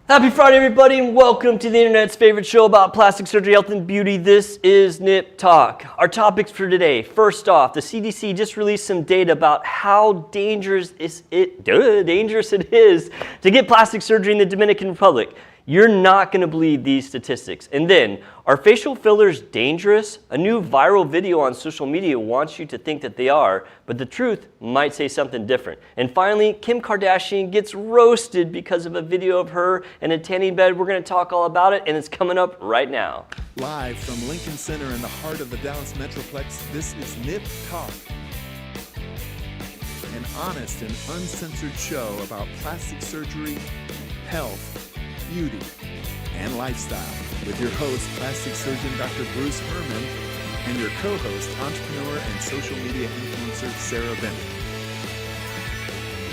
Happy Friday, everybody, and welcome to the internet's favorite show about plastic surgery, health, and beauty. This is Nip Talk. Our topics for today. First off, the CDC just released some data about how dangerous it is to get plastic surgery in the Dominican Republic. You're not going to believe these statistics. And then, are facial fillers dangerous? A new viral video on social media wants you to think that they are, but the truth might say something different. And finally, Kim Kardashian gets roasted because of a video of her in a tanning bed. We're going to talk all about it, and it's coming up right now. Live from Lincoln Center in the heart of the Dallas Metroplex, this is Nip Talk. An honest and uncensored show about plastic surgery, health, beauty, and lifestyle with your host, plastic surgeon Dr. Bruce Hermann, and your co-host, entrepreneur and social media influencer Sarah Bennett.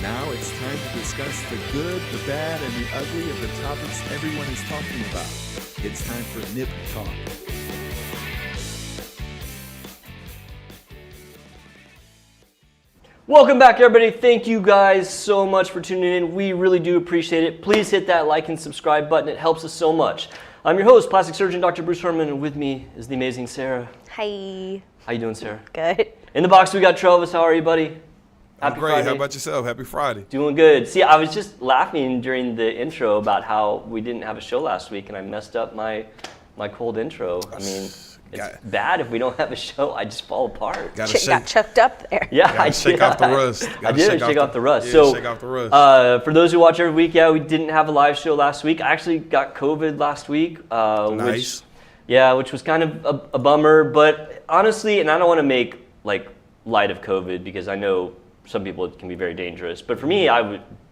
Now it's time to discuss the good, the bad, and the ugly of the topics everyone is talking about. It's time for Nip Talk. Welcome back, everybody. Thank you guys so much for tuning in. We really do appreciate it. Please hit that like and subscribe button. It helps us so much. I'm your host, plastic surgeon Dr. Bruce Hermann, and with me is the amazing Sarah. Hi. How you doing, Sarah? Good. In the box, we got Travis. How are you, buddy? I'm great. Friday. How about yourself? Happy Friday. Doing good. See, I was just laughing during the intro about how we didn't have a show last week, and I messed up my cold intro. I mean, it's bad if we don't have a show. I just fall apart. Got chucked up there. Yeah, I did. Shake off the rust. I did shake off the rust. Yeah, so, shake off the rust. For those who watch every week, we didn't have a live show last week. I actually got COVID last week. Nice. Which was kind of a bummer. But honestly, and I don't want to make light of COVID because I know some people it can be very dangerous. But for me,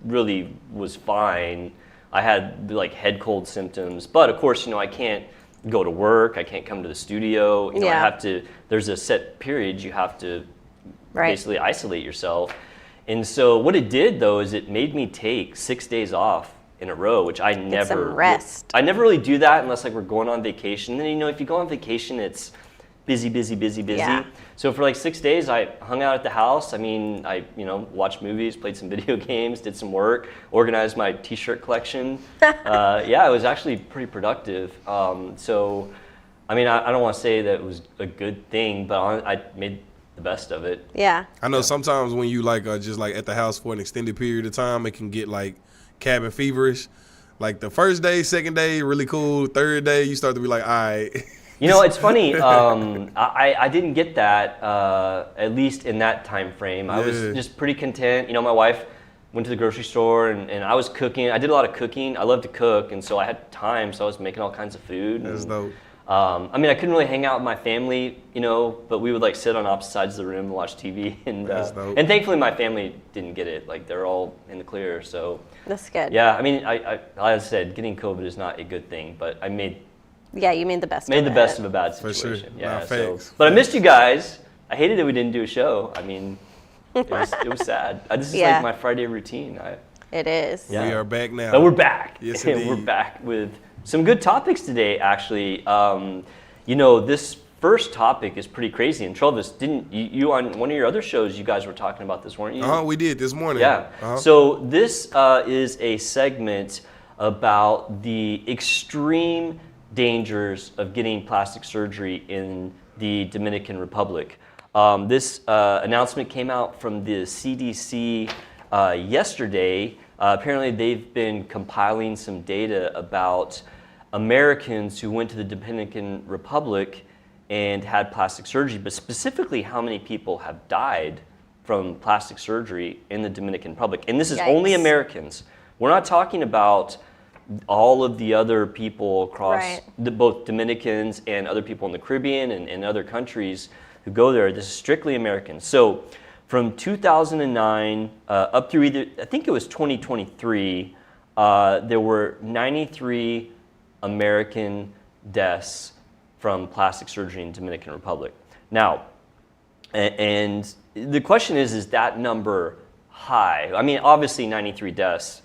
really was fine. I had head cold symptoms, but of course, I can't go to work. I can't come to the studio. I have to. There's a set period you have to basically isolate yourself. And so what it did though is it made me take 6 days off in a row, which I never. Some rest. I never really do that unless we're going on vacation. And if you go on vacation, it's busy. Yeah. So for 6 days, I hung out at the house. I mean, I watched movies, played some video games, did some work, organized my T-shirt collection. It was actually pretty productive. So, I mean, I don't want to say that it was a good thing, but I made the best of it. Yeah. I know sometimes when you just at the house for an extended period of time, it can get cabin feverish. The first day, second day, really cool. Third day, you start to be like, all right. It's funny. I didn't get that, at least in that time frame. I was just pretty content. My wife went to the grocery store and I was cooking. I did a lot of cooking. I love to cook, and so I had time, so I was making all kinds of food. That's dope. I mean, I couldn't really hang out with my family, but we would sit on opposite sides of the room and watch TV. And thankfully, my family didn't get it. They're all in the clear, so. That's good. Yeah, I mean, like I said, getting COVID is not a good thing, but I made. Yeah, you made the best. Made the best of a bad situation. For sure. Yeah. Thanks. But I missed you guys. I hated that we didn't do a show. I mean, it was sad. This is my Friday routine. It is. Yeah. We are back now. But we're back. Yes, indeed. We're back with some good topics today. Actually, this first topic is pretty crazy. And Travis, didn't you on one of your other shows? You guys were talking about this, weren't you? We did this morning. Yeah. So this is a segment about the extreme dangers of getting plastic surgery in the Dominican Republic. This announcement came out from the CDC yesterday. Apparently they've been compiling some data about Americans who went to the Dominican Republic and had plastic surgery, but specifically how many people have died from plastic surgery in the Dominican Republic. And this is only Americans. We're not talking about all of the other people across both Dominicans and other people in the Caribbean and other countries who go there. This is strictly Americans. So from 2009 up through I think it was 2023, there were 93 American deaths from plastic surgery in Dominican Republic. Now, and the question is that number high? I mean, obviously 93 deaths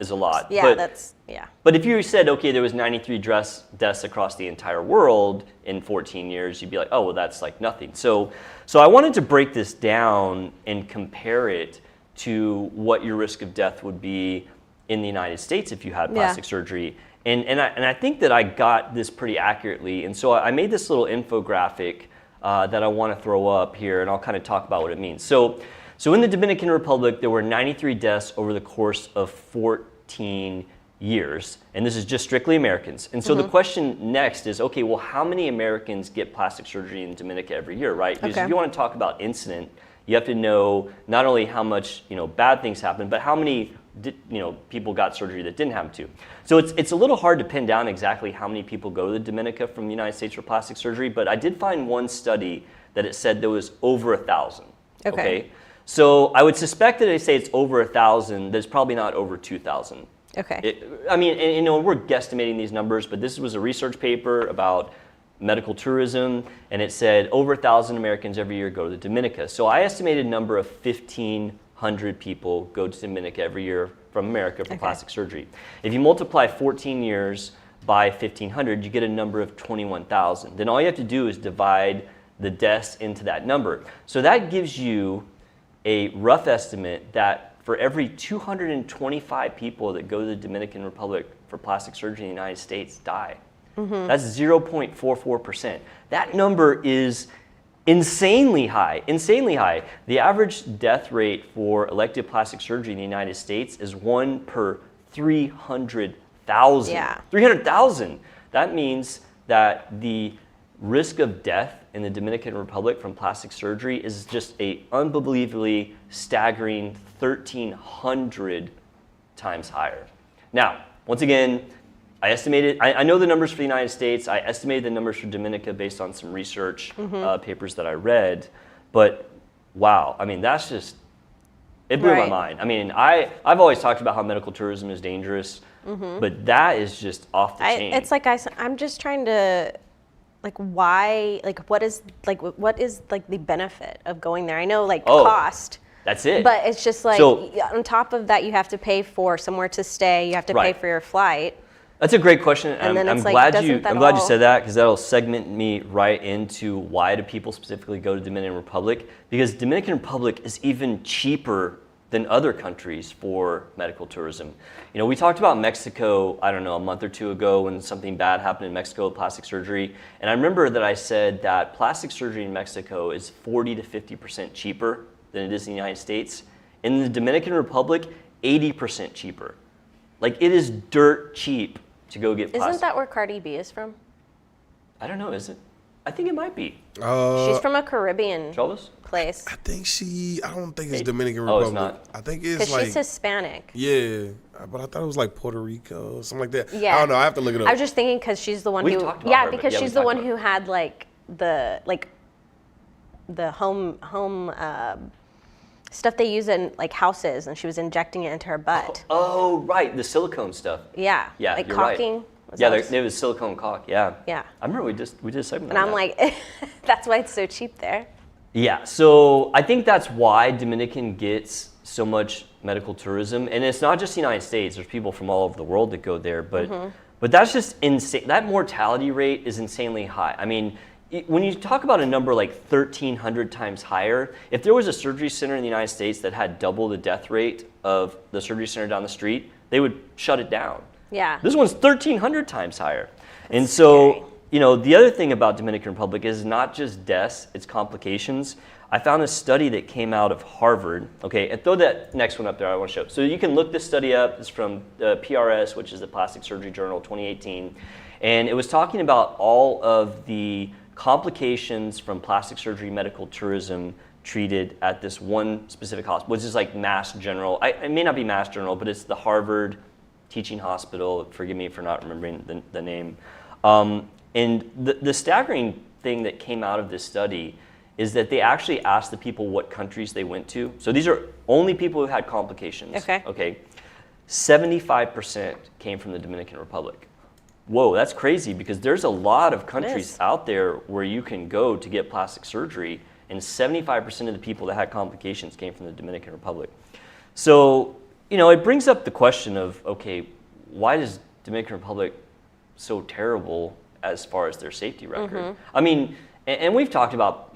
is a lot. Yeah, But if you said, okay, there was 93 deaths across the entire world in 14 years, you'd be like, oh, well, that's nothing. So I wanted to break this down and compare it to what your risk of death would be in the United States if you had plastic surgery. And I think that I got this pretty accurately. And so I made this little infographic that I want to throw up here, and I'll kind of talk about what it means. So in the Dominican Republic, there were 93 deaths over the course of 14 years. And this is just strictly Americans. And so the question next is, okay, well, how many Americans get plastic surgery in Dominica every year, right? Because if you want to talk about incident, you have to know not only how much bad things happen, but how many people got surgery that didn't happen to. So it's a little hard to pin down exactly how many people go to Dominica from the United States for plastic surgery, but I did find one study that it said there was over 1,000. Okay. So I would suspect that they say it's over 1,000. There's probably not over 2,000. Okay. We're guesstimating these numbers, but this was a research paper about medical tourism, and it said over 1,000 Americans every year go to Dominica. So I estimated a number of 1,500 people go to Dominica every year from America for plastic surgery. If you multiply 14 years by 1,500, you get a number of 21,000. Then all you have to do is divide the deaths into that number. So that gives you a rough estimate that for every 225 people that go to the Dominican Republic for plastic surgery in the United States die. That's 0.44%. That number is insanely high, insanely high. The average death rate for elective plastic surgery in the United States is 1 per 300,000. Yeah. 300,000. That means that the risk of death in the Dominican Republic from plastic surgery is just a unbelievably staggering 1,300 times higher. Now, once again, I know the numbers for the United States. I estimated the numbers for Dominica based on some research papers that I read. But wow, that's just, it blew my mind. I've always talked about how medical tourism is dangerous, but that is just off the chain. It's like I'm just trying to, why, what is the benefit of going there? I know cost. That's it. But it's just on top of that, you have to pay for somewhere to stay. You have to pay for your flight. That's a great question. And then I'm glad you said that, because that'll segment me right into why do people specifically go to Dominican Republic? Because Dominican Republic is even cheaper than other countries for medical tourism. We talked about Mexico, I don't know, a month or two ago when something bad happened in Mexico with plastic surgery. And I remember that I said that plastic surgery in Mexico is 40 to 50% cheaper than it is in the United States. In the Dominican Republic, 80% cheaper. It is dirt cheap to go get plastic. Isn't that where Cardi B is from? I don't know, is it? I think it might be. She's from a Caribbean place. I don't think it's Dominican Republic. Oh, it's not? I think it's Because she's Hispanic. Yeah, but I thought it was Puerto Rico, something like that. Yeah. I don't know, I have to look it up. I was just thinking because she's the one We've who, talked about her, because but she's we the one talked who had the home stuff they use in houses, and she was injecting it into her butt. Oh, right, the silicone stuff. Yeah. Yeah, like you're caulking. right. Yeah, there was silicone caulk. Yeah. Yeah. I remember we did a segment. And on I'm that. that's why it's so cheap there. Yeah, so I think that's why Dominican gets so much medical tourism, and it's not just the United States. There's people from all over the world that go there, but that's just insane. That mortality rate is insanely high. When you talk about a number like 1,300 times higher, if there was a surgery center in the United States that had double the death rate of the surgery center down the street, they would shut it down. Yeah. This one's 1,300 times higher. And so, the other thing about Dominican Republic is not just deaths, it's complications. I found a study that came out of Harvard. Okay, and throw that next one up there, I want to show. So you can look this study up. It's from PRS, which is the Plastic Surgery Journal 2018. And it was talking about all of the complications from plastic surgery medical tourism treated at this one specific hospital, which is Mass General. It may not be Mass General, but it's the Harvard Teaching Hospital. Forgive me for not remembering the name. And the staggering thing that came out of this study is that they actually asked the people what countries they went to. So these are only people who had complications. Okay. 75% came from the Dominican Republic. Whoa, that's crazy, because there's a lot of countries out there where you can go to get plastic surgery, and 75% of the people that had complications came from the Dominican Republic. So, it brings up the question of, okay, why is Dominican Republic so terrible as far as their safety record? And we've talked about,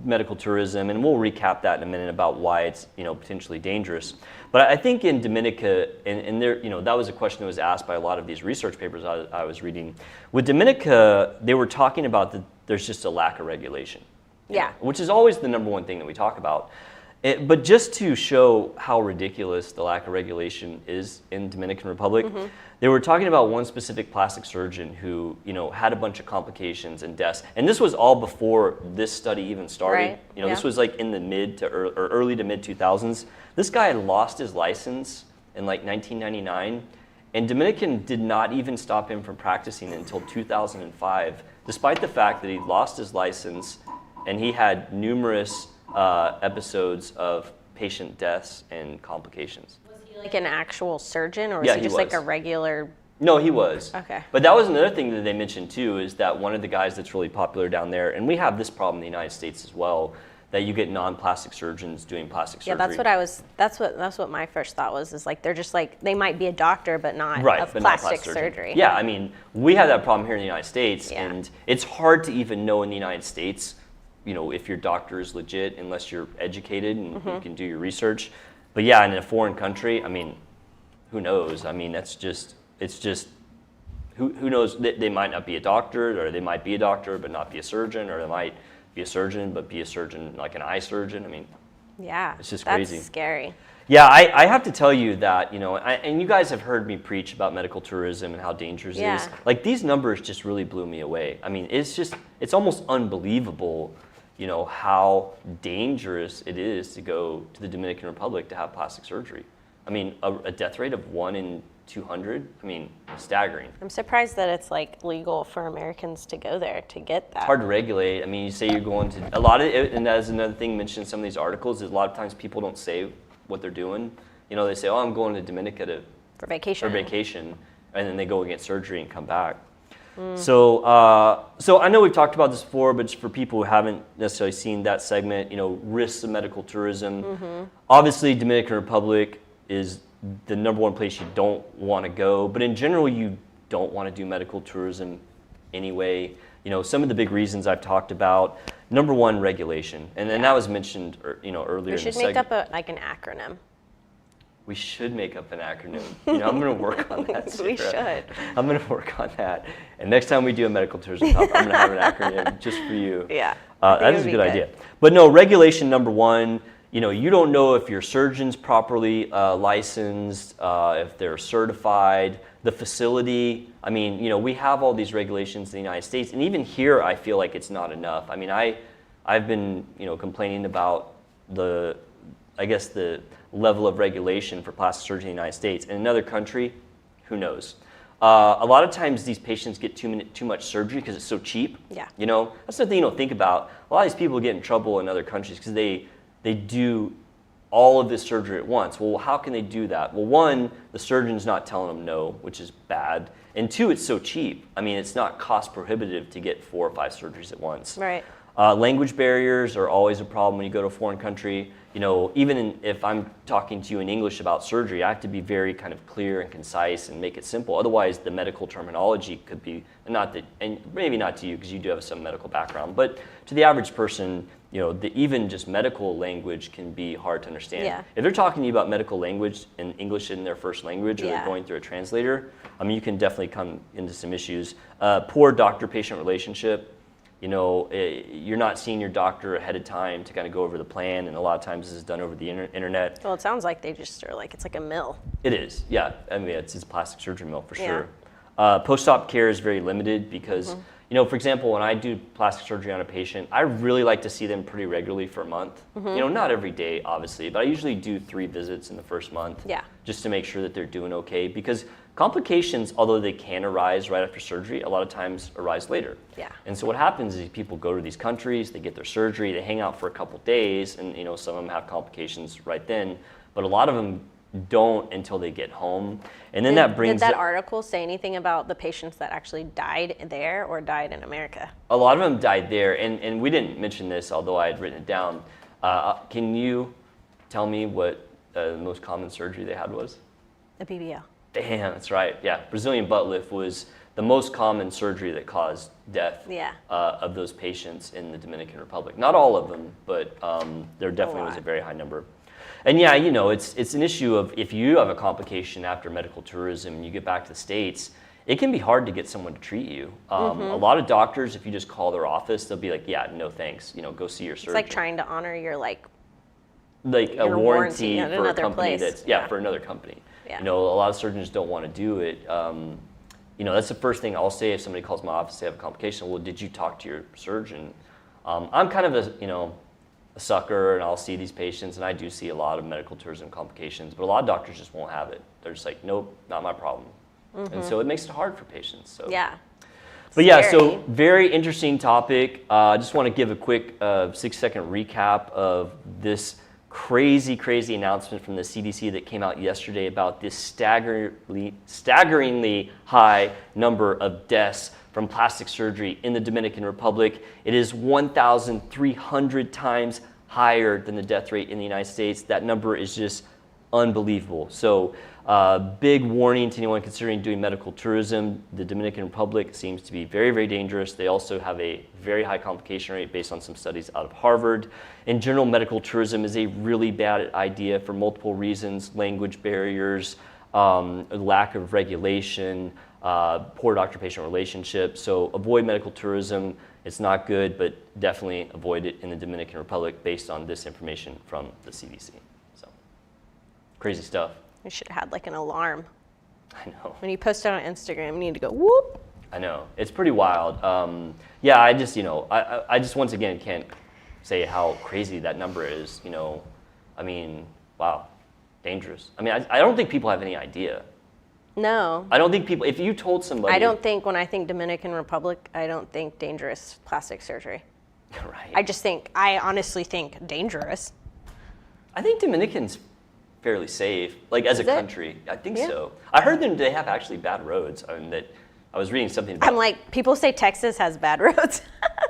medical tourism, and we'll recap that in a minute about why it's potentially dangerous. But I think in Dominica, and there, that was a question that was asked by a lot of these research papers I was reading. With Dominica, they were talking about that there's just a lack of regulation. Yeah. Which is always the number one thing that we talk about. But just to show how ridiculous the lack of regulation is in Dominican Republic, they were talking about one specific plastic surgeon who, had a bunch of complications and deaths. And this was all before this study even started. Right. This was like in the early to mid 2000s. This guy had lost his license in like 1999, and Dominican did not even stop him from practicing until 2005, despite the fact that he lost his license and he had numerous episodes of patient deaths and complications. Was he like an actual surgeon, or was Yeah, he just he like a was. regular? No, he was. Okay. But that was another thing that they mentioned too, is that one of the guys that's really popular down there, and we have this problem in the United States as well, that you get non-plastic surgeons doing plastic surgery. Yeah, that's what my first thought was, is like they're just like, they might be a doctor but not Right, of but not plastic plastic surgery. Yeah, I mean, we have that problem here in the United States, Yeah. and it's hard to even know in the United States, if your doctor is legit unless you're educated and you can do your research. But yeah, in a foreign country, I mean, who knows? I mean, it's just, who knows? They might not be a doctor, or they might be a doctor but not be a surgeon, or they might be a surgeon but be a surgeon like an eye surgeon. I mean, Yeah, it's just that's crazy. scary. Yeah, I have to tell you that, and you guys have heard me preach about medical tourism and how dangerous it is. Yeah. Like, these numbers just really blew me away. I mean, it's almost unbelievable, how dangerous it is to go to the Dominican Republic to have plastic surgery. I mean, a death rate of 1 in 200, I mean, staggering. I'm surprised that it's like legal for Americans to go there to get that. It's hard to regulate. I mean, you say you're going to, a lot of it, and that's another thing mentioned in some of these articles, is a lot of times people don't say what they're doing. They say, oh, I'm going to Dominica For vacation. and then they go and get surgery and come back. So I know we've talked about this before, but just for people who haven't necessarily seen that segment, risks of medical tourism. Obviously, Dominican Republic is the number one place you don't want to go, but in general, you don't want to do medical tourism anyway. Some of the big reasons I've talked about. Number one, regulation, and then that was mentioned, earlier. We in should the make segment. up an acronym. We should make up an acronym. I'm going to work on that. We Sarah. should. I'm going to work on that. And next time we do a medical tourism talk, I'm going to have an acronym just for you. Yeah. I think That it is a would good be idea. But no, regulation number one, you don't know if your surgeon's properly licensed, if they're certified, the facility. I mean, we have all these regulations in the United States, and even here I feel like it's not enough. I mean, I've been, complaining about the level of regulation for plastic surgery in the United States. In another country, who knows? A lot of times these patients get too much surgery because it's so cheap. Yeah. That's the thing you don't think about. A lot of these people get in trouble in other countries because they do all of this surgery at once. Well, how can they do that? Well, one, the surgeon's not telling them no, which is bad. And two, it's so cheap. I mean, it's not cost prohibitive to get 4 or 5 surgeries at once. Right. Language barriers are always a problem when you go to a foreign country. Even if I'm talking to you in English about surgery, I have to be very kind of clear and concise and make it simple. Otherwise, the medical terminology could be, and maybe not to you because you do have some medical background, but to the average person, even just medical language can be hard to understand. Yeah. If they're talking to you about medical language and English in their first language, or Yeah. they're going through a translator, you can definitely come into some issues. Poor doctor-patient relationship. You're not seeing your doctor ahead of time to kind of go over the plan, and a lot of times this is done over the internet. Well, it sounds like they just are like, it's like a mill. It is, yeah. I mean, it's a plastic surgery mill for Yeah. sure. Post-op care is very limited because, for example, when I do plastic surgery on a patient, I really like to see them pretty regularly for a month. Not every day, obviously, but I usually do 3 visits in the first month. Yeah. Just to make sure that they're doing okay, because complications, although they can arise right after surgery, a lot of times arise later. Yeah. And so what happens is people go to these countries, they get their surgery, they hang out for a couple days, and some of them have complications right then, but a lot of them don't until they get home. And then that brings Did that article say anything about the patients that actually died there or died in America? a lot of them died there, and we didn't mention this, although I had written it down. Can you tell me what the most common surgery they had was? A BBL. Damn, that's right. Yeah, Brazilian butt lift was the most common surgery that caused death Yeah. of those patients in the Dominican Republic. Not all of them, but there definitely was a very high number. And yeah, you know, it's an issue of if you have a complication after medical tourism and you get back to the States, it can be hard to get someone to treat you. A lot of doctors, if you just call their office, they'll be like, yeah, no thanks, you know, go see your surgeon. It's like trying to honor your like a warranty at for a another company place. that's, for another company. Yeah. You know, a lot of surgeons don't want to do it. You know, that's the first thing I'll say if somebody calls my office, they have a complication. Well, did you talk to your surgeon? I'm kind of a sucker, and I'll see these patients, and I do see a lot of medical tourism complications, but a lot of doctors just won't have it. They're just like, nope, not my problem. And so it makes it hard for patients. So. Yeah. But yeah, Scary. so very interesting topic. I just want to give a quick 6-second recap of this crazy announcement from the CDC that came out yesterday about this staggeringly high number of deaths from plastic surgery in the Dominican Republic. It is 1,300 times higher than the death rate in the United States. That number is just unbelievable. So big warning to anyone considering doing medical tourism. The Dominican Republic seems to be very dangerous. They also have a very high complication rate based on some studies out of Harvard. In general, medical tourism is a really bad idea for multiple reasons: language barriers, lack of regulation, poor doctor-patient relationships. So avoid medical tourism. It's not good, but definitely avoid it in the Dominican Republic based on this information from the CDC. So crazy stuff. You should have had like an alarm. I know. When you post it on Instagram, you need to go whoop. I know. It's pretty wild. Yeah, I just, I just once again can't say how crazy that number is. You know, I mean, wow, dangerous. I mean, I don't think people have any idea. No. I don't think people, if you told somebody. I don't think when I think Dominican Republic, I don't think dangerous plastic surgery. Right. I honestly think dangerous. I think Dominican's fairly safe, like as a Is it? country. I think so. I heard that they have actually bad roads. I mean, that I was reading something about. I'm like, people say Texas has bad roads.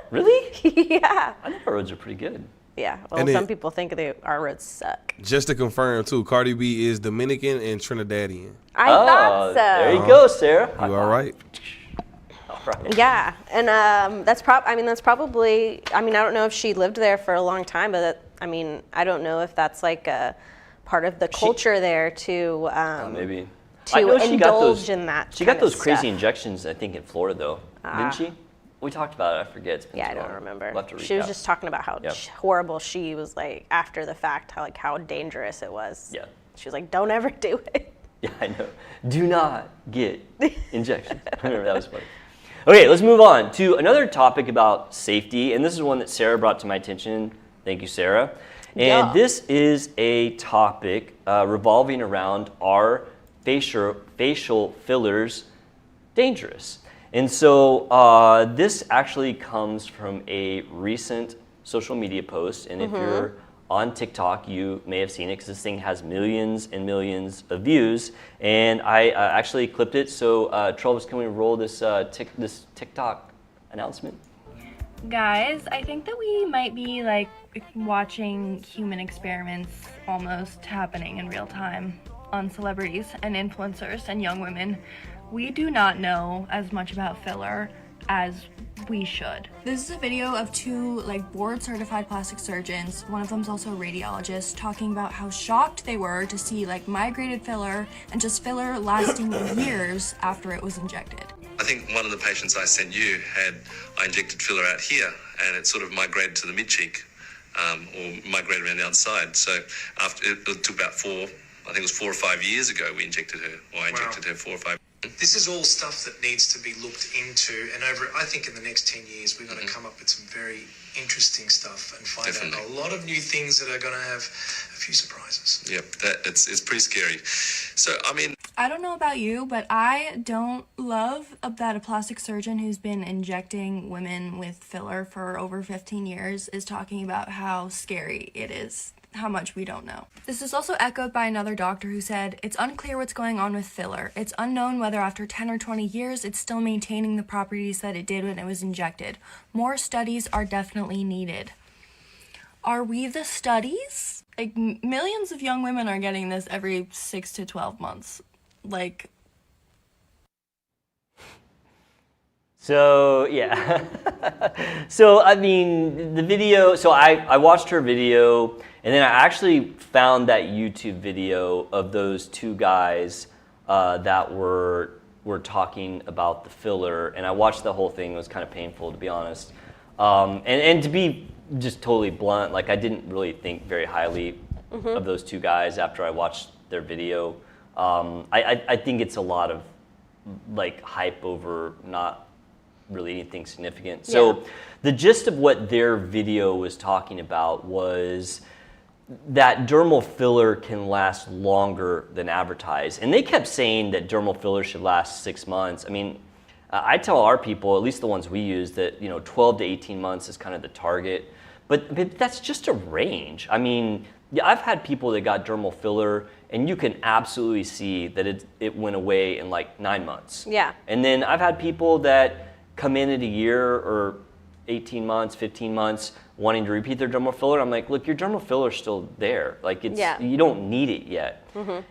Really? Yeah. I think our roads are pretty good. Yeah. Well, And some it- people think our roads suck. Just to confirm too, Cardi B is Dominican and Trinidadian. I thought so. There you go, Sarah. You all right? All right. Yeah, and that's probably. I mean, I don't know if she lived there for a long time, but I don't know if that's like a part of the culture there to Maybe. to indulge in that. She got kind of those crazy stuff. injections, I think, in Florida, though. Didn't she? We talked about it. I forget. It's been Yeah, too I don't long. remember. We'll have to She was recap. just talking about how Yep. horrible she was like after the fact, how dangerous it was. Yeah. She was like, "Don't ever do it." Yeah, I know. Do not get injections. I remember that was funny. Okay, let's move on to another topic about safety, and this is one that Sarah brought to my attention. Thank you, Sarah. And Yeah. this is a topic revolving around are facial fillers dangerous? And so this actually comes from a recent social media post, and if you're on TikTok, you may have seen it because this thing has millions and millions of views. And I actually clipped it. So Travis, can we roll this this TikTok announcement? Guys, I think that we might be like watching human experiments almost happening in real time on celebrities and influencers and young women. We do not know as much about filler as we should. This is a video of two board certified plastic surgeons, one of them's also a radiologist, talking about how shocked they were to see migrated filler and just filler lasting years after it was injected. I think one of the patients I sent you I injected filler out here, and it sort of migrated to the mid-cheek, or migrated around the outside. So after it took about 4 or 5 years ago we injected her, or I injected her 4 or 5. This is all stuff that needs to be looked into, and I think in the next 10 years we're going to come up with some very interesting stuff and find out a lot of new things that are going to have a few surprises. Yep, it's pretty scary. So, I mean, I don't know about you, but I don't love that a plastic surgeon who's been injecting women with filler for over 15 years is talking about how scary it is, how much we don't know. This is also echoed by another doctor who said, "It's unclear what's going on with filler. It's unknown whether after 10 or 20 years it's still maintaining the properties that it did when it was injected. More studies are definitely needed." Are we the studies? Millions of young women are getting this every 6 to 12 months. So yeah, so I mean the video. So I watched her video, and then I actually found that YouTube video of those two guys that were talking about the filler, and I watched the whole thing. It was kind of painful, to be honest, and to be just totally blunt, like I didn't really think very highly of those two guys after I watched their video. I think it's a lot of like hype over not really anything significant. So the gist of what their video was talking about was that dermal filler can last longer than advertised. And they kept saying that dermal filler should last 6 months. I mean, I tell our people, at least the ones we use, that 12 to 18 months is kind of the target. But that's just a range. I mean, I've had people that got dermal filler, and you can absolutely see that it went away in like 9 months. Yeah. And then I've had people that come in a year or 18 months, 15 months, wanting to repeat their dermal filler. I'm like, look, your dermal filler's still there. Like, you don't need it yet.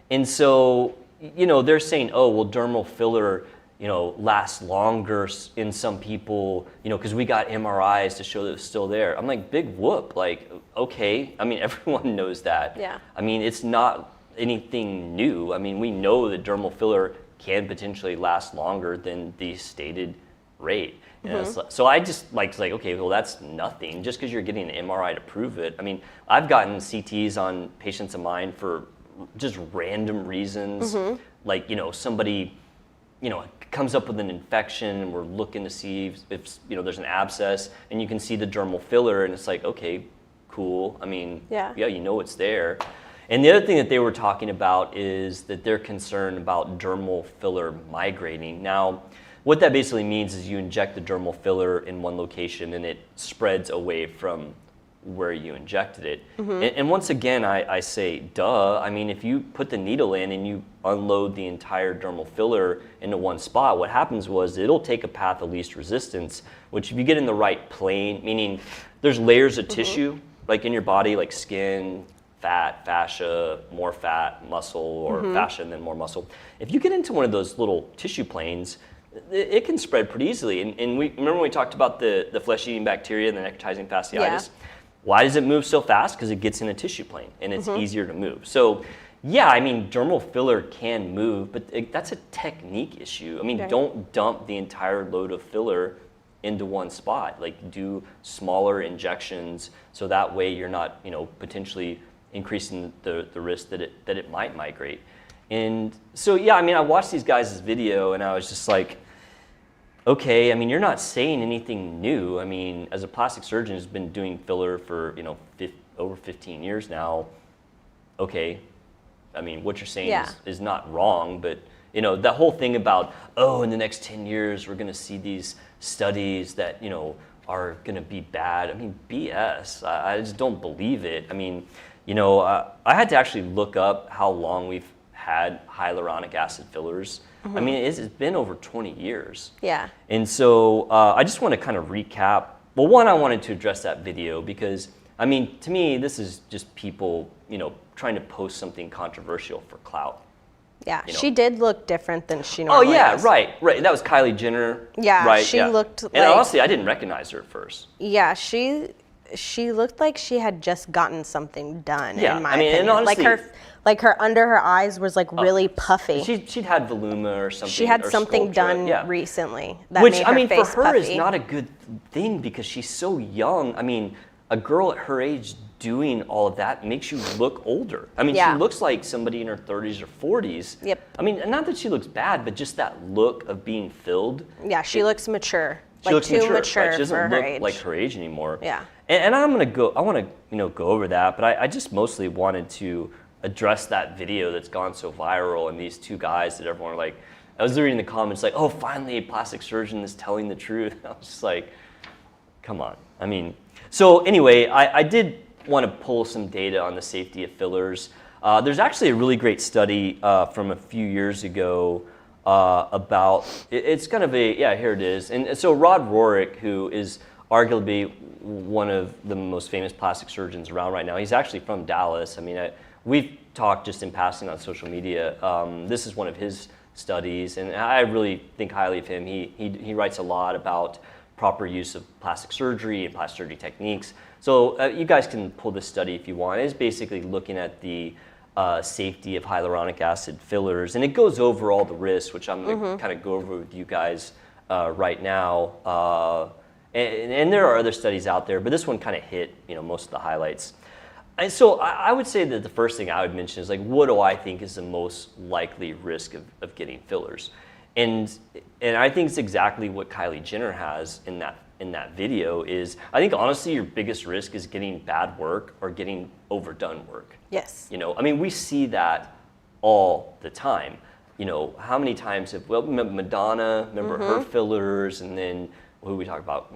And so, they're saying, oh, well, dermal filler, lasts longer in some people, because we got MRIs to show that it's still there. I'm like, big whoop. Like, okay. I mean, everyone knows that. Yeah. I mean, it's not anything new. I mean, we know that dermal filler can potentially last longer than the stated rate. So I just like, okay, well, that's nothing. Just because you're getting an MRI to prove it. I mean, I've gotten CTs on patients of mine for just random reasons. Like, somebody, comes up with an infection, and we're looking to see if there's an abscess, and you can see the dermal filler, and it's like, okay, cool. I mean, yeah, it's there. And the other thing that they were talking about is that they're concerned about dermal filler migrating. Now, what that basically means is you inject the dermal filler in one location, and it spreads away from where you injected it. And once again, I say, duh. I mean, if you put the needle in and you unload the entire dermal filler into one spot, what happens was it'll take a path of least resistance, which if you get in the right plane, meaning there's layers of tissue, like in your body, like skin, fat, fascia, more fat, muscle, or fascia and then more muscle. If you get into one of those little tissue planes, it can spread pretty easily. And we remember when we talked about the flesh-eating bacteria and the necrotizing fasciitis? Yeah. Why does it move so fast? Because it gets in a tissue plane, and it's easier to move. So, yeah, I mean, dermal filler can move, but that's a technique issue. I mean, don't dump the entire load of filler into one spot. Like, do smaller injections so that way you're not, potentially increasing the risk that it might migrate. And so, yeah, I mean, I watched these guys' video, and I was just like, okay, I mean, you're not saying anything new. I mean, as a plastic surgeon who's been doing filler for, over 15 years now, okay, I mean, what you're saying is not wrong, but, that whole thing about, oh, in the next 10 years, we're going to see these studies that, are going to be bad. I mean, BS. I just don't believe it. I mean, I had to actually look up how long we've had hyaluronic acid fillers. I mean, it's been over 20 years. Yeah. And so I just want to kind of recap. Well, one, I wanted to address that video because, I mean, to me, this is just people, trying to post something controversial for clout. Yeah, she did look different than she normally does. Right. That was Kylie Jenner. Yeah, right, she looked like... And honestly, I didn't recognize her at first. Yeah, she looked like she had just gotten something done, in my opinion. And honestly, like her under her eyes was like really puffy. She'd had voluma or something. She had something done recently that Which, made her for face her puffy. is not a good thing because she's so young. I mean, a girl at her age doing all of that makes you look older. I mean, she looks like somebody in her 30s or 40s. Yep. I mean, not that she looks bad, but just that look of being filled. Yeah, she looks mature. She looks too mature. Right? She doesn't look age. like her age anymore. Yeah. And I want to go over that, but I just mostly wanted to address that video that's gone so viral and these two guys that everyone like, I was reading the comments like, oh, finally a plastic surgeon is telling the truth. I was just like, come on. I mean, so anyway, I did want to pull some data on the safety of fillers. There's actually a really great study from a few years ago about, it's kind of here it is. And so Rod Rohrich, who is arguably one of the most famous plastic surgeons around right now, he's actually from Dallas. I mean, we've talked just in passing on social media. This is one of his studies, and I really think highly of him. He writes a lot about proper use of plastic surgery and plastic surgery techniques. So you guys can pull this study if you want. It's basically looking at the safety of hyaluronic acid fillers, and it goes over all the risks, which I'm going to kind of go over with you guys right now. And there are other studies out there, but this one kind of hit most of the highlights. And so I would say that the first thing I would mention is like, what do I think is the most likely risk of getting fillers? And I think it's exactly what Kylie Jenner has in that video. Is I think honestly your biggest risk is getting bad work or getting overdone work. Yes. I mean, we see that all the time. How many times have Madonna, remember her fillers, and then who we talk about,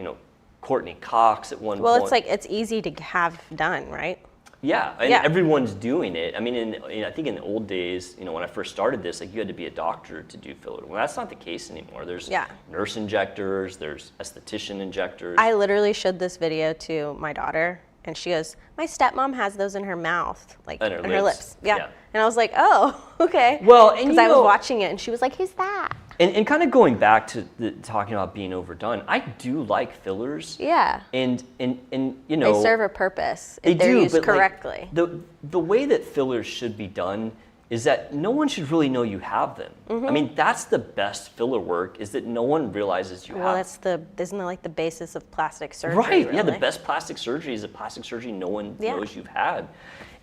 Courtney Cox at one point. Well, it's like it's easy to have done, right? Yeah, and everyone's doing it. I mean, I think in the old days, when I first started this, like you had to be a doctor to do filler. Well, that's not the case anymore. There's nurse injectors, there's esthetician injectors. I literally showed this video to my daughter, and she goes, "My stepmom has those in her mouth, like in her lips." Yeah. And I was like, "Oh, okay." Well, because I was watching it, and she was like, "Who's that?" And kind of going back to talking about being overdone, I do like fillers. Yeah. And they serve a purpose if they're used correctly. Like, the way that fillers should be done is that no one should really know you have them. I mean, that's the best filler work, is that no one realizes you have them. Well, isn't that like the basis of plastic surgery? Right, really? yeah, the best plastic surgery is a plastic surgery no one knows you've had.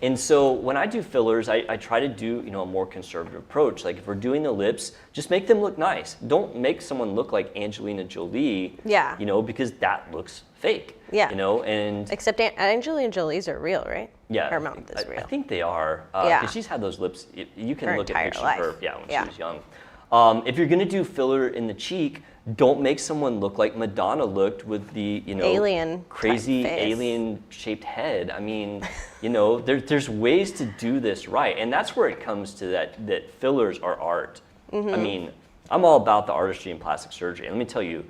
And so when I do fillers, I try to do a more conservative approach. Like if we're doing the lips, just make them look nice. Don't make someone look like Angelina Jolie. Yeah. Because that looks fake. Yeah. And except Angelina Jolie's are real, right? Yeah. Her mouth is real. I think they are. Yeah. Because she's had those lips. You can Her look at entire pictures life. of her. Yeah, when she was young. If you're gonna do filler in the cheek, don't make someone look like Madonna looked with the alien crazy type face. alien shaped head. I mean, there's ways to do this right, and that's where it comes to that fillers are art. I mean, I'm all about the artistry in plastic surgery, and let me tell you,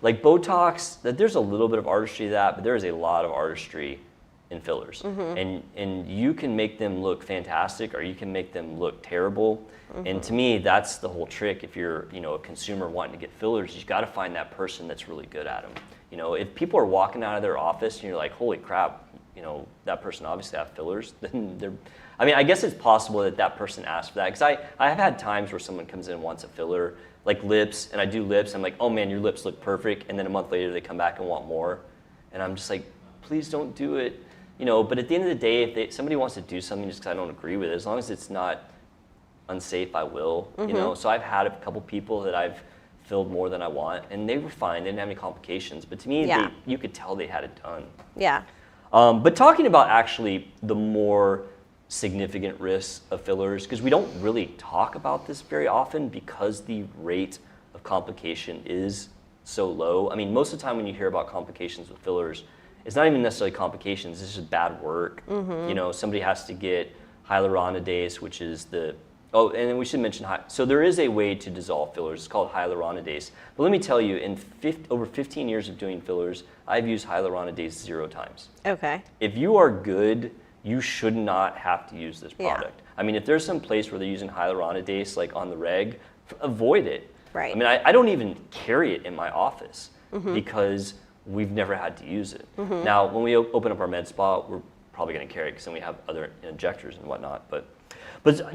like Botox, that there's a little bit of artistry to that, but there is a lot of artistry in fillers, and you can make them look fantastic, or you can make them look terrible. And to me, that's the whole trick. If you're, a consumer wanting to get fillers, you've got to find that person that's really good at them. If people are walking out of their office and you're like, holy crap, that person obviously have fillers, then they're, I guess it's possible that person asked for that. Because I have had times where someone comes in and wants a filler, like lips, and I do lips. I'm like, oh man, your lips look perfect. And then a month later, they come back and want more. And I'm just like, please don't do it. But at the end of the day, if somebody wants to do something just because I don't agree with it, as long as it's not unsafe, I will. So I've had a couple people that I've filled more than I want, and they were fine. They didn't have any complications. But to me, you could tell they had it done. Yeah. But talking about actually the more significant risks of fillers, because we don't really talk about this very often because the rate of complication is so low. I mean, most of the time when you hear about complications with fillers, it's not even necessarily complications, it's just bad work. Somebody has to get hyaluronidase, which is and then we should mention, so there is a way to dissolve fillers. It's called hyaluronidase. But let me tell you, in over 15 years of doing fillers, I've used hyaluronidase 0 times. Okay. If you are good, you should not have to use this product. I mean, if there's some place where they're using hyaluronidase, like on the reg, avoid it. Right. I mean, I don't even carry it in my office because we've never had to use it. Now, when we open up our med spa, we're probably going to carry it because then we have other injectors and whatnot. But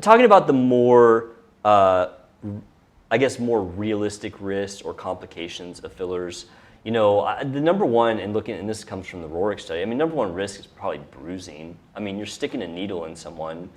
talking about the more, I guess, more realistic risks or complications of fillers, the number one, and this comes from the Rorik study, number one risk is probably bruising. I mean, you're sticking a needle in someone,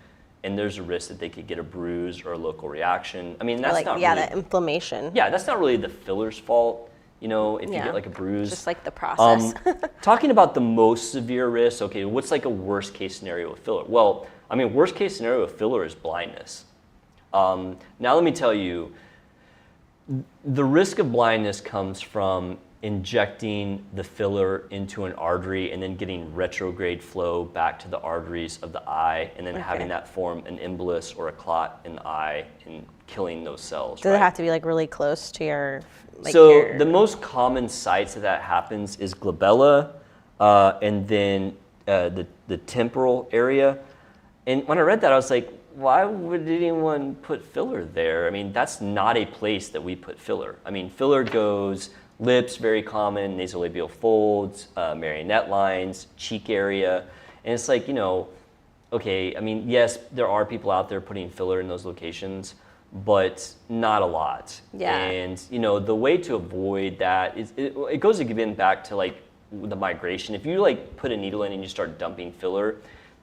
and there's a risk that they could get a bruise or a local reaction. I mean, that's not really, the inflammation. Yeah, that's not really the filler's fault. If you get like a bruise. Just like the process. Talking about the most severe risks, okay, what's like a worst case scenario with filler? Well, worst case scenario with filler is blindness. Now let me tell you, the risk of blindness comes from injecting the filler into an artery and then getting retrograde flow back to the arteries of the eye and then having that form an embolus or a clot in the eye and killing those cells. Does it have to be like really close to your the most common sites that happens is glabella and then the temporal area. And when I read that, I was like, why would anyone put filler there? I mean, that's not a place that we put filler. I mean, filler goes lips, very common, nasolabial folds, marionette lines, cheek area. And it's like, okay, I mean, yes, there are people out there putting filler in those locations, but not a lot. Yeah. And, the way to avoid that is, it goes again back to like the migration. If you like put a needle in and you start dumping filler,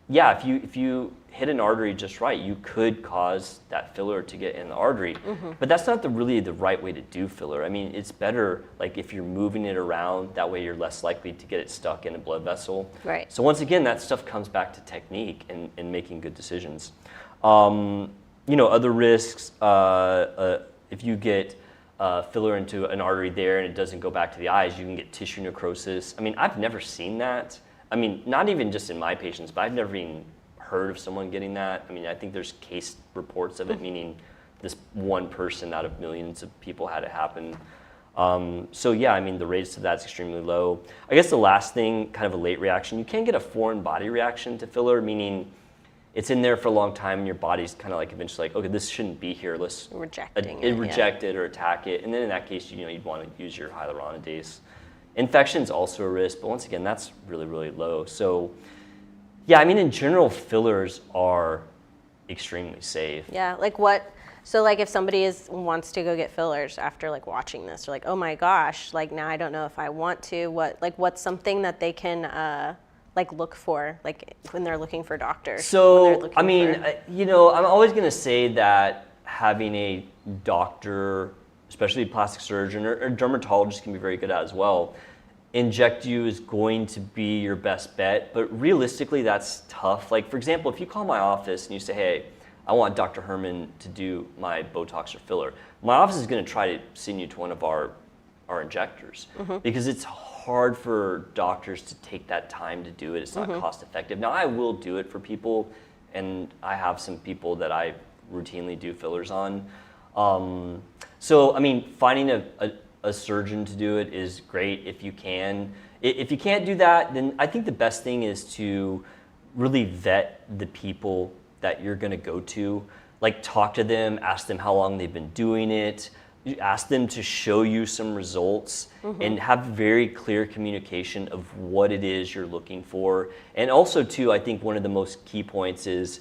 yeah, if you hit an artery just right, you could cause that filler to get in the artery. But that's not really the right way to do filler. I mean, it's better like if you're moving it around, that way you're less likely to get it stuck in a blood vessel. Right. So once again, that stuff comes back to technique and making good decisions. Other risks, if you get filler into an artery there and it doesn't go back to the eyes, you can get tissue necrosis. I mean, I've never seen that. I mean, not even just in my patients, but I've never even heard of someone getting that. I mean, I think there's case reports of it, meaning this one person out of millions of people had it happen. So yeah, I mean, the rates of that's extremely low. I guess the last thing, kind of a late reaction, you can get a foreign body reaction to filler, meaning it's in there for a long time and your body's kind of like eventually like, okay, this shouldn't be here. Let's reject it or attack it. And then in that case, you'd want to use your hyaluronidase. Infection's also a risk, but once again, that's really, really low. So yeah, I mean, in general, fillers are extremely safe. Yeah, so like if somebody wants to go get fillers after like watching this, they're like, oh my gosh, like now I don't know if I want to, what's something that they can look for, like when they're looking for doctors? So, I mean, I'm always going to say that having a doctor, especially a plastic surgeon or dermatologist can be very good at as well, inject you is going to be your best bet. But realistically, that's tough. Like, for example, if you call my office and you say, hey, I want Dr. Hermann to do my Botox or filler, my office is going to try to send you to one of our injectors because it's hard for doctors to take that time to do it. It's not cost effective. Now, I will do it for people, and I have some people that I routinely do fillers on. So, I mean, finding a surgeon to do it is great if you can. If you can't do that, then I think the best thing is to really vet the people that you're going to go to. Like, talk to them, ask them how long they've been doing it, ask them to show you some results, and have very clear communication of what it is you're looking for. And also, too, I think one of the most key points is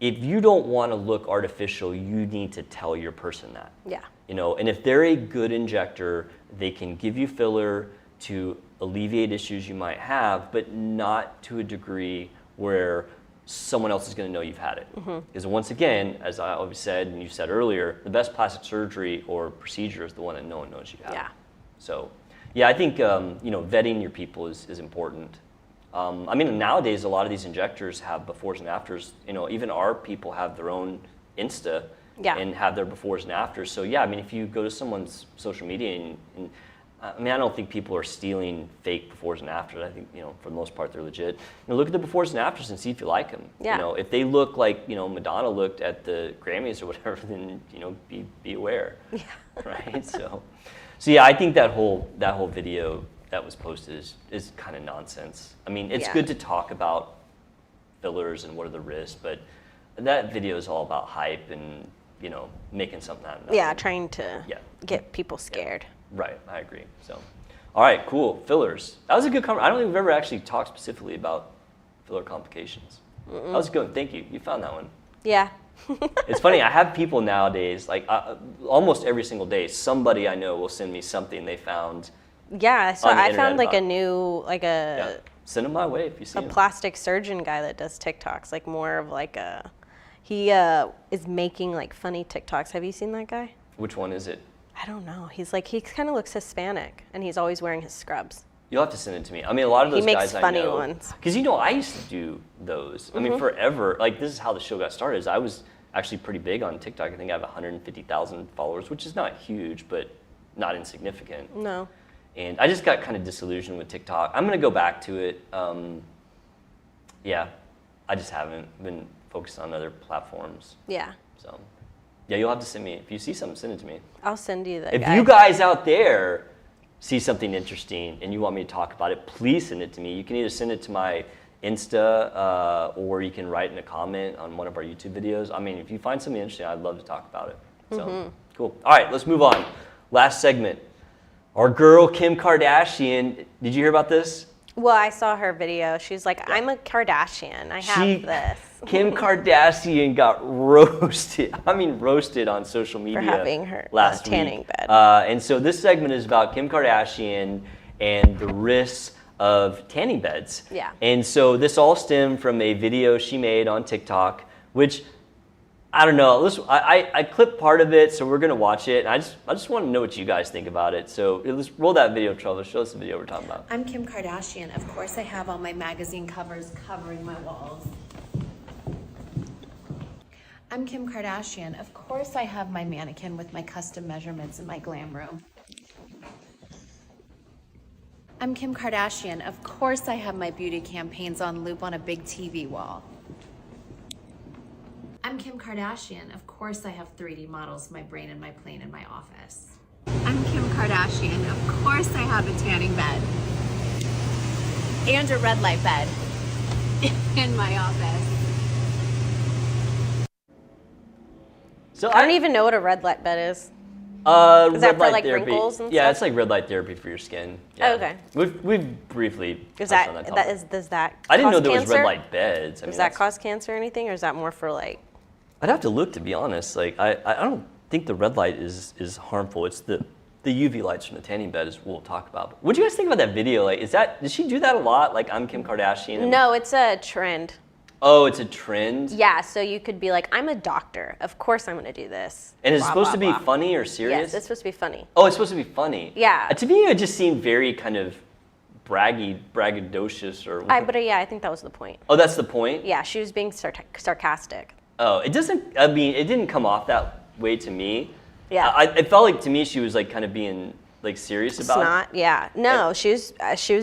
if you don't want to look artificial, you need to tell your person that. Yeah. And if they're a good injector, they can give you filler to alleviate issues you might have, but not to a degree where someone else is going to know you've had it. Because once again, as I always said, and you said earlier, the best plastic surgery or procedure is the one that no one knows you have. Yeah. So, yeah, I think vetting your people is important. I mean, nowadays a lot of these injectors have befores and afters. Even our people have their own Insta and have their befores and afters. So yeah, I mean, if you go to someone's social media and I mean, I don't think people are stealing fake befores and afters. I think, for the most part, they're legit. Look at the befores and afters and see if you like them. Yeah. If they look like, Madonna looked at the Grammys or whatever, then, be aware. Yeah. Right? So yeah, I think that whole video that was posted is kind of nonsense. I mean, it's good to talk about fillers and what are the risks, but that video is all about hype and, making something out of nothing. Yeah, trying to get people scared. Yeah. Right, I agree. So, all right, cool. Fillers. That was a good conversation. I don't think we've ever actually talked specifically about filler complications. That was good. Thank you. You found that one. Yeah. It's funny. I have people nowadays, like almost every single day, somebody I know will send me something they found. Yeah. So I found like a new, Send them my way if you see a plastic surgeon guy that does TikToks, like more of like he is making like funny TikToks. Have you seen that guy? Which one is it? I don't know. He kind of looks Hispanic, and he's always wearing his scrubs. You'll have to send it to me. I mean, a lot of those guys I know. He makes funny ones. Because, I used to do those. I mean, forever. Like, this is how the show got started. Is I was actually pretty big on TikTok. I think I have 150,000 followers, which is not huge, but not insignificant. No. And I just got kind of disillusioned with TikTok. I'm going to go back to it. Yeah, I just haven't been focused on other platforms. Yeah. So, yeah, you'll have to send me. If you see something, send it to me. I'll send you that. If you guys out there see something interesting and you want me to talk about it, please send it to me. You can either send it to my Insta, or you can write in a comment on one of our YouTube videos. I mean, if you find something interesting, I'd love to talk about it. So, cool. All right, let's move on. Last segment. Our girl, Kim Kardashian. Did you hear about this? Well, I saw her video. She's like, I'm a Kardashian. I have this. Kim Kardashian got roasted. I mean, roasted on social media For having her last tanning week. bed. And so this segment is about Kim Kardashian and the risks of tanning beds. Yeah. And so this all stemmed from a video she made on TikTok, which I don't know. I clipped part of it, so we're gonna watch it. And I just want to know what you guys think about it. So let's roll that video, Trevor. Show us the video we're talking about. I'm Kim Kardashian. Of course, I have all my magazine covers covering my walls. I'm Kim Kardashian. Of course, I have my mannequin with my custom measurements in my glam room. I'm Kim Kardashian. Of course, I have my beauty campaigns on loop on a big TV wall. I'm Kim Kardashian. Of course, I have 3D models, my brain and my plane in my office. I'm Kim Kardashian. Of course, I have a tanning bed and a red light bed in my office. So I don't even know what a red light bed is. Is red that for light like therapy. wrinkles and Yeah, stuff? it's like red light therapy for your skin. Yeah. Oh, okay. We've briefly Is touched on that topic. does that I didn't know cause there was cancer? red light beds. I mean, Does that that's- cause cancer or anything, or is that more for like? I'd have to look, to be honest. Like I don't think the red light is harmful. It's the UV lights from the tanning bed is what we'll talk about. What do you guys think about that video? Like, did she do that a lot? Like, I'm Kim Kardashian. No, it's a trend. Oh, it's a trend. Yeah, so you could be like, I'm a doctor. Of course, I'm going to do this. And is it Blah, supposed blah, to be blah. funny or serious? Yes, it's supposed to be funny. Oh, it's supposed to be funny. Yeah. To me, it just seemed very kind of braggadocious or. But yeah, I think that was the point. Oh, that's the point. Yeah, she was being sarcastic. Oh, it doesn't. I mean, it didn't come off that way to me. Yeah. It felt like to me she was like kind of being like serious It's about. not. Yeah. No, she was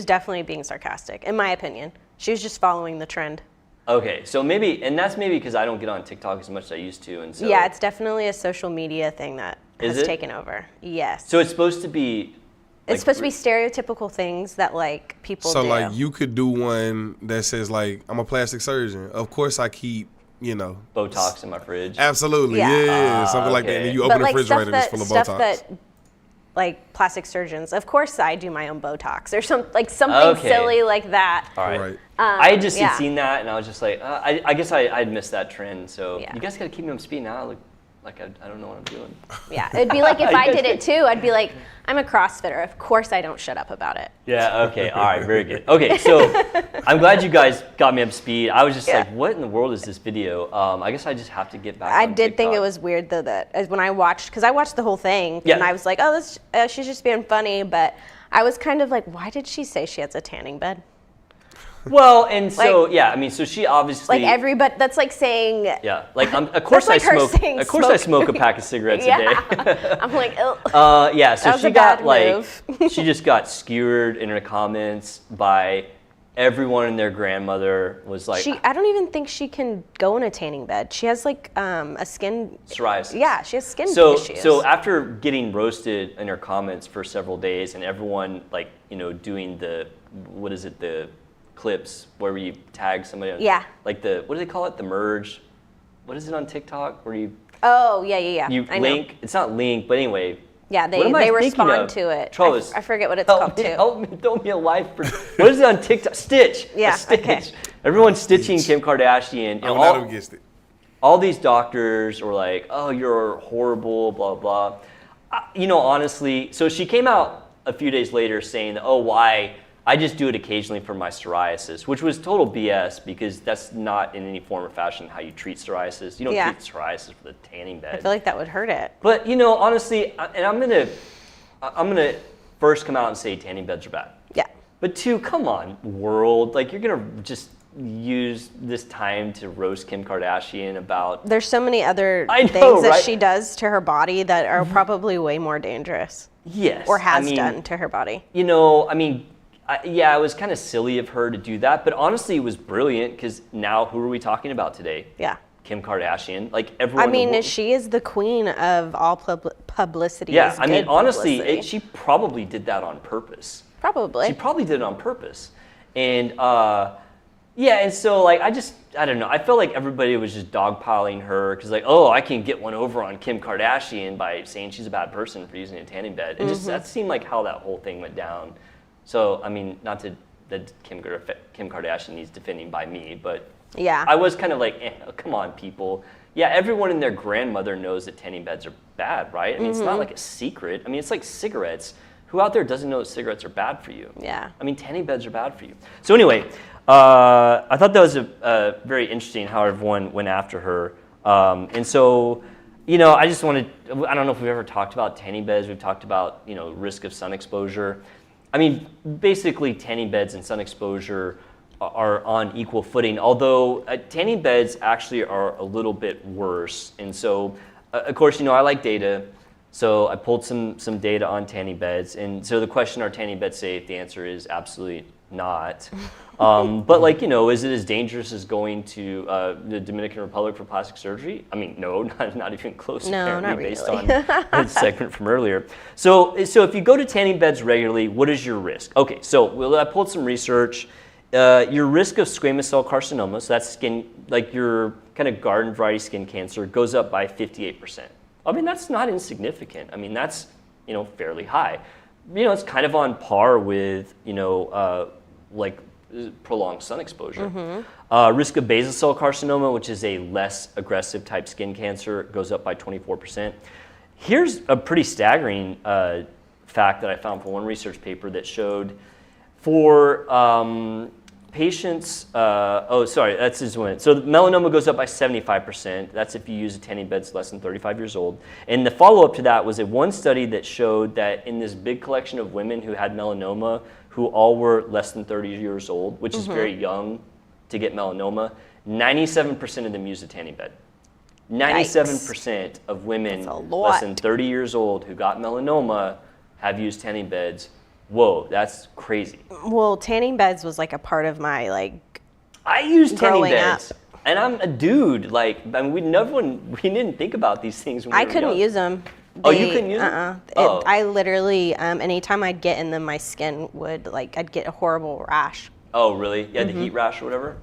definitely being sarcastic, in my opinion. She was just following the trend. Okay, so maybe, and that's maybe because I don't get on TikTok as much as I used to, and so. Yeah, it's definitely a social media thing that Is has it? taken over. Yes. So it's supposed to be. It's supposed to be stereotypical things that like people So do. like you could do one that says like, I'm a plastic surgeon. Of course I keep, Botox in my fridge. Absolutely, Yeah. yeah, something like that. okay. And then you but open the like refrigerator stuff and it's full of stuff Botox. that like plastic surgeons. Of course, I do my own Botox or something Okay. silly like that. All right. Right. I had just yeah. seen that, and I was just like, I guess I'd missed that trend. So Yeah. you guys gotta keep me up to speed now. Like I don't know what I'm doing. Yeah, it'd be like if I did it too. I'd be like, I'm a CrossFitter. Of course, I don't shut up about it. Yeah. Okay. All right. Very good. Okay. So I'm glad you guys got me up to speed. I was just like, what in the world is this video? I guess I just have to get back. I on did think it TikTok. was weird though that as when I watched, because I watched the whole thing, Yeah. and I was like, oh, this she's just being funny, but I was kind of like, why did she say she has a tanning bed? Well, and so Like- yeah, I mean, so she obviously. Like everybody, that's like saying. Yeah. Like of course like I her smoke. saying Of course I smoke. smoke a pack of cigarettes a Yeah, day. I'm like, ew. Yeah, so That was she a got bad like move. she just got skewered in her comments by everyone and their grandmother was like I don't even think she can go in a tanning bed. She has like a skin. psoriasis. Yeah, she has skin issues. So after getting roasted in her comments for several days and everyone like, doing the clips where you tag somebody on, Yeah. like what do they call it? The merge. What is it on TikTok where you Oh yeah. you I link? know. It's not link, but anyway. Yeah, What am I they thinking respond of? to it. Trellis, I forget what it's help called me, too. Help me, throw me a life. What is it on TikTok? Stitch. Yeah, A stitch. okay. Everyone's stitching Kim Kardashian. I'm not against it. All these doctors were like, "Oh, you're horrible," blah blah. Honestly, so she came out a few days later saying, "Oh, why? I just do it occasionally for my psoriasis," which was total BS because that's not in any form or fashion how you treat psoriasis. You don't Yeah. treat psoriasis with a tanning bed. I feel like that would hurt it. But honestly, and I'm gonna first come out and say tanning beds are bad. Yeah. But two, come on, world, like you're gonna just use this time to roast Kim Kardashian about. There's so many other I know, things that right? she does to her body that are probably way more dangerous, Yes. or has done to her body. Yeah, it was kind of silly of her to do that, but honestly, it was brilliant because now who are we talking about today? Yeah. Kim Kardashian, like everyone. I mean, in the world- she is the queen of all publicity. Yeah, is I mean, good honestly, publicity. she probably did that on purpose. Probably. She probably did it on purpose. And, Yeah, and so like I don't know. I felt like everybody was just dogpiling her because like, oh, I can get one over on Kim Kardashian by saying she's a bad person for using a tanning bed. It just that seemed like how that whole thing went down. So I mean, not that Kim Kardashian needs defending by me, but yeah, I was kind of like, come on, people. Yeah, everyone and their grandmother knows that tanning beds are bad, right? I mean, it's not like a secret. I mean, it's like cigarettes. Who out there doesn't know that cigarettes are bad for you? Yeah. I mean, tanning beds are bad for you. So anyway, I thought that was a very interesting how everyone went after her. And so, you know, I just wanted, I don't know if we've ever talked about tanning beds. We've talked about, you know, risk of sun exposure. I mean, basically tanning beds and sun exposure are on equal footing, although tanning beds actually are a little bit worse. And so, of course, you know, I like data. So I pulled some data on tanning beds. And so the question, are tanning beds safe? The answer is absolutely not. But like, you know, is it as dangerous as going to the Dominican Republic for plastic surgery? I mean, no, not even close, no, apparently, not really. based on the segment from earlier. So if you go to tanning beds regularly, what is your risk? Okay, so I pulled some research. Your risk of squamous cell carcinoma, so that's skin, like your kind of garden variety skin cancer, goes up by 58%. I mean, that's not insignificant. I mean, that's, you know, fairly high. You know, it's kind of on par with, you know, like prolonged sun exposure. Risk of basal cell carcinoma, which is a less aggressive type skin cancer, goes up by 24%. Here's a pretty staggering fact that I found from one research paper that showed for patients, that's just one. So the melanoma goes up by 75%. That's if you use a tanning bed less than 35 years old. And the follow-up to that was one study that showed that in this big collection of women who had melanoma, who all were less than 30 years old, which is very young to get melanoma, 97% of them used a tanning bed. 97% of women less than 30 years old who got melanoma have used tanning beds. Whoa, that's crazy. Well, tanning beds was like a part of my I used tanning growing beds, up. and I'm a dude. Like, I mean, we didn't think about these things when we I were couldn't young. use them. Oh, you couldn't use them? I literally, anytime I'd get in them, my skin would I'd get a horrible rash. Oh, really? Yeah, the heat rash or whatever?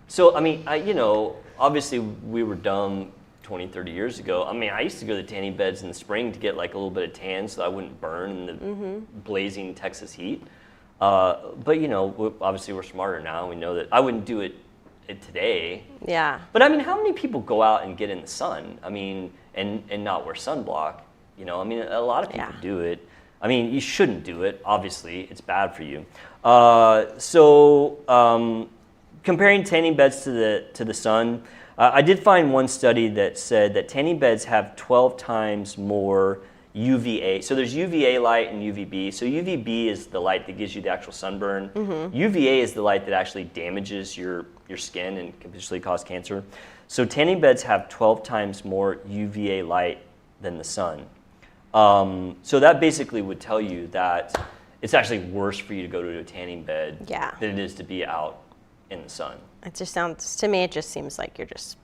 So, I mean, you know, obviously we were dumb 20, 30 years ago. I mean, I used to go to tanning beds in the spring to get like a little bit of tan so I wouldn't burn in the blazing Texas heat. But, you know, obviously we're smarter now. We know that I wouldn't do it today. Yeah. But, I mean, how many people go out and get in the sun? I mean, and not wear sunblock? You know, I mean, a lot of people do it. I mean, you shouldn't do it. Obviously, it's bad for you. Comparing tanning beds to the sun, I did find one study that said that tanning beds have 12 times more UVA. So there's UVA light and UVB. So UVB is the light that gives you the actual sunburn. UVA is the light that actually damages your skin and can potentially cause cancer. So tanning beds have 12 times more UVA light than the sun. So that basically would tell you that it's actually worse for you to go to a tanning bed than it is to be out in the sun. It just sounds, to me, it just seems like you're just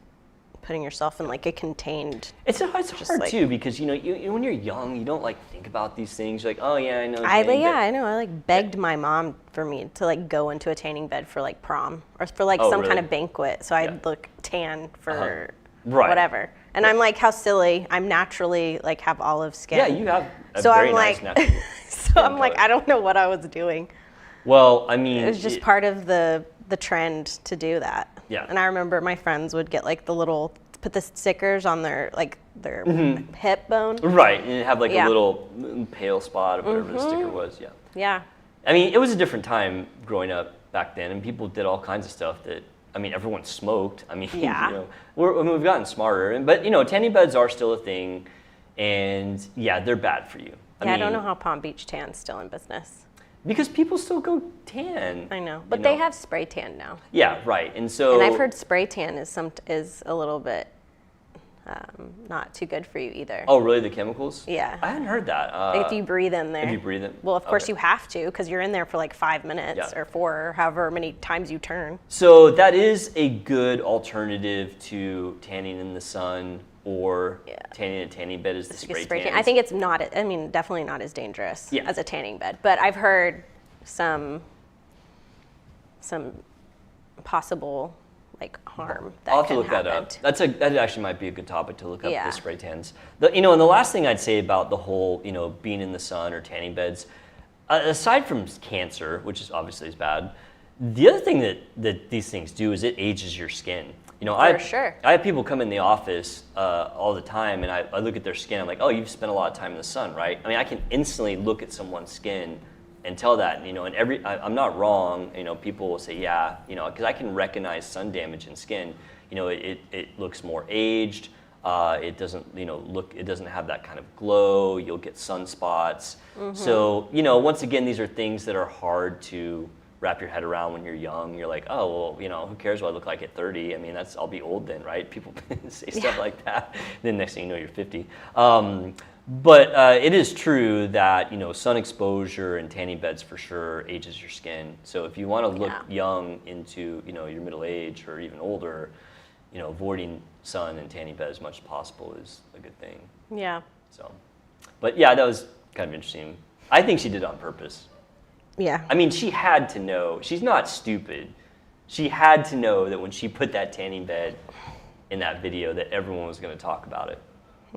putting yourself in like a contained. It's hard too because you know when you're young, you don't like think about these things. You're like, oh yeah, I know. I know. I like begged my mom for me to like go into a tanning bed for like prom or for like some kind of banquet, so I'd look tan for whatever. And I'm like, how silly! I'm naturally like have olive skin. Yeah, you have a very nice natural so I'm like, I don't know what I was doing. Well, I mean, it was just part of the trend to do that. Yeah. And I remember my friends would get like put the stickers on their hip bone. Right, and have like a little pale spot or whatever the sticker was. Yeah. Yeah. I mean, it was a different time growing up back then, and people did all kinds of stuff that. I mean, everyone smoked. I mean, you know, we've gotten smarter, but you know, tanning beds are still a thing, and yeah, they're bad for you. I don't know how Palm Beach Tan's still in business. Because people still go tan. I know, but they have spray tan now. Yeah, right. And so. And I've heard spray tan is a little bit not too good for you either. Oh, really? The chemicals? Yeah. I hadn't heard that. If you breathe in there. If you breathe in. Well, of course you have to because you're in there for like 5 minutes or 4, or however many times you turn. So that is a good alternative to tanning in the sun or tanning in a tanning bed is the spray tan. I think it's not, definitely not as dangerous as a tanning bed. But I've heard some possible like harm that I'll have to can look that happen. up. That actually might be a good topic to look up, Yeah. the spray tans. And the last thing I'd say about the whole, being in the sun or tanning beds, aside from cancer, which is obviously is bad, the other thing that these things do is it ages your skin. Sure. I have people come in the office all the time, and I look at their skin. I'm like, oh, you've spent a lot of time in the sun, right? I mean, I can instantly look at someone's skin and tell that, and I'm not wrong. People will say, yeah, because I can recognize sun damage in skin. It looks more aged. It doesn't, it doesn't have that kind of glow. You'll get sunspots. Mm-hmm. So, once again, these are things that are hard to wrap your head around when you're young. You're like, oh, well, who cares what I look like at 30? I mean, I'll be old then, right? People say stuff like that. Then next thing you know, you're 50. But it is true that, sun exposure and tanning beds for sure ages your skin. So if you want to look young into, your middle age or even older, avoiding sun and tanning bed as much as possible is a good thing. Yeah. So, but yeah, that was kind of interesting. I think she did it on purpose. Yeah. I mean, she had to know. She's not stupid. She had to know that when she put that tanning bed in that video that everyone was going to talk about it.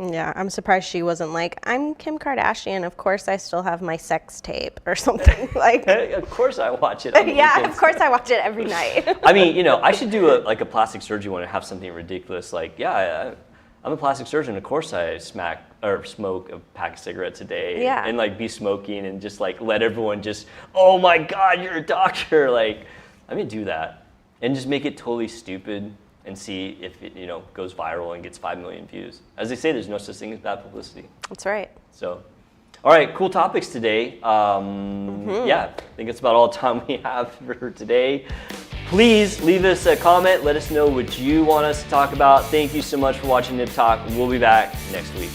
Yeah, I'm surprised she wasn't like, I'm Kim Kardashian, of course I still have my sex tape or something. Like, of course I watch it. On the yeah, weekends. of course I watch it every night. I mean, I should do a plastic surgery one and have something ridiculous like, yeah, I'm a plastic surgeon. Of course I smoke a pack of cigarettes a day. Yeah. And like be smoking and just like let everyone just, oh my God, you're a doctor. Like, I'm gonna do that and just make it totally stupid and see if it, goes viral and gets 5 million views. As they say, there's no such thing as bad publicity. That's right. So, all right, cool topics today. Yeah, I think that's about all the time we have for today. Please leave us a comment. Let us know what you want us to talk about. Thank you so much for watching Nip Talk. We'll be back next week.